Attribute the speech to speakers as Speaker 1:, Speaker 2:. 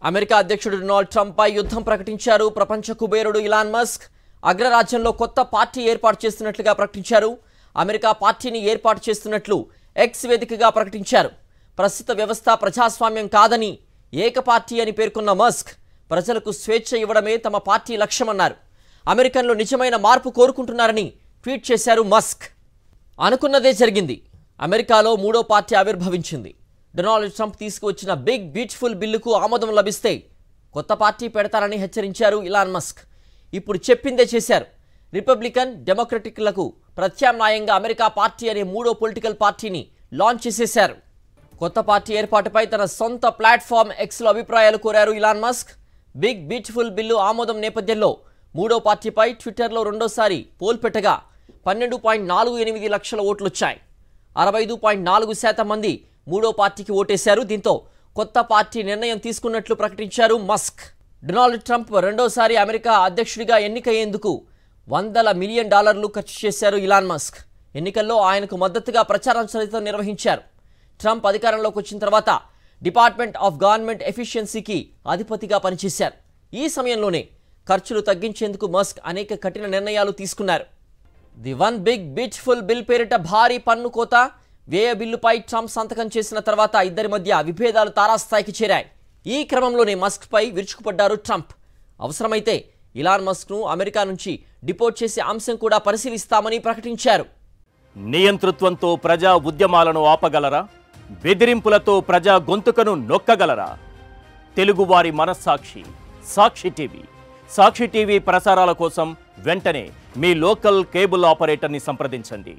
Speaker 1: America అధ్యక్షుడు Donald Trump పై యుద్ధం ప్రకటించారు. ప్రపంచ కుబేరుడు ఇలాన్ మస్క్ అగ్రరాజ్యంలో కొత్త పార్టీ ఏర్పాటు చేస్తున్నట్లుగా ప్రకటించారు. అమెరికా పార్టీని ఏర్పాటు చేస్తున్నట్లు ఎక్స్ వేదికగా ప్రకటించారు. ప్రస్తుత వ్యవస్థ ప్రజాస్వామ్యం కాదని, ఏక పార్టీ అని పేర్కొన్న మస్క్ ప్రజలకు స్వేచ్ఛ ఇవ్వడమే తమ పార్టీ లక్ష్యమన్నారు. అమెరికన్లు నిజమైన మార్పు కోరుకుంటున్నారని ట్వీట్ చేశారు మస్క్. అనుకున్నదే జరిగింది. అమెరికాలో మూడో పార్టీ ఆవిర్భవించింది. డొనాల్డ్ ట్రంప్ తీసుకువచ్చిన బిగ్ బ్యూటిఫుల్ బిల్లుకు ఆమోదం లభిస్తే కొత్త పార్టీ పెడతారని హెచ్చరించారు ఇలాన్ మస్క్. ఇప్పుడు చెప్పిందే చేశారు. రిపబ్లికన్, డెమోక్రటిక్లకు ప్రత్యామ్నాయంగా అమెరికా పార్టీ అనే మూడో పొలిటికల్ పార్టీని లాంచ్ చేసేశారు. కొత్త పార్టీ ఏర్పాటుపై తన సొంత ప్లాట్ఫామ్ ఎక్స్లో అభిప్రాయాలు కోరారు Elon Musk. Big beautiful bill ఆమోదం నేపథ్యంలో మూడో పార్టీపై ట్విట్టర్లో రెండోసారి పోల్ పెట్టగా 12.48 లక్షల ఓట్లొచ్చాయి. 65.4% మంది మూడో పార్టీకి ఓటేశారు. దీంతో కొత్త పార్టీ నిర్ణయం తీసుకున్నట్లు ప్రకటించారు మస్క్. డొనాల్డ్ ట్రంప్ రెండోసారి అమెరికా అధ్యక్షుడిగా ఎన్నికయ్యేందుకు $100 మిలియన్ ఖర్చు చేశారు ఇలాన్ మస్క్. ఎన్నికల్లో ఆయనకు మద్దతుగా ప్రచారం సైతం నిర్వహించారు. ట్రంప్ అధికారంలోకి వచ్చిన తర్వాత డిపార్ట్మెంట్ ఆఫ్ గవర్నమెంట్ ఎఫిషియన్సీకి అధిపతిగా పనిచేశారు. ఈ సమయంలోనే ఖర్చులు తగ్గించేందుకు మస్క్ అనేక కఠిన నిర్ణయాలు తీసుకున్నారు. The one big beautiful bill పేరిట భారీ పన్ను కోత, వ్యయ బిల్లుపై ట్రంప్ సంతకం చేసిన తర్వాత ఇద్దరి మధ్య విభేదాలు తారాస్థాయికి చేరాయి. ఈ క్రమంలోనే మస్క్పై విరుచుకుపడ్డారు ట్రంప్. అవసరమైతే ఇలాన్ మస్క్ను అమెరికా నుంచి డిపోర్ట్ చేసే అంశం కూడా పరిశీలిస్తామని ప్రకటించారు.
Speaker 2: నియంతృత్వంతో ప్రజా ఉద్యమాలను ఆపగలరా? బెదిరింపులతో ప్రజా గొంతుకను నొక్కగలరా? తెలుగువారి మనస్సాక్షి సాక్షి టీవీ. సాక్షి టీవీ ప్రసారాల కోసం వెంటనే మీ లోకల్ కేబుల్ ఆపరేటర్ని సంప్రదించండి.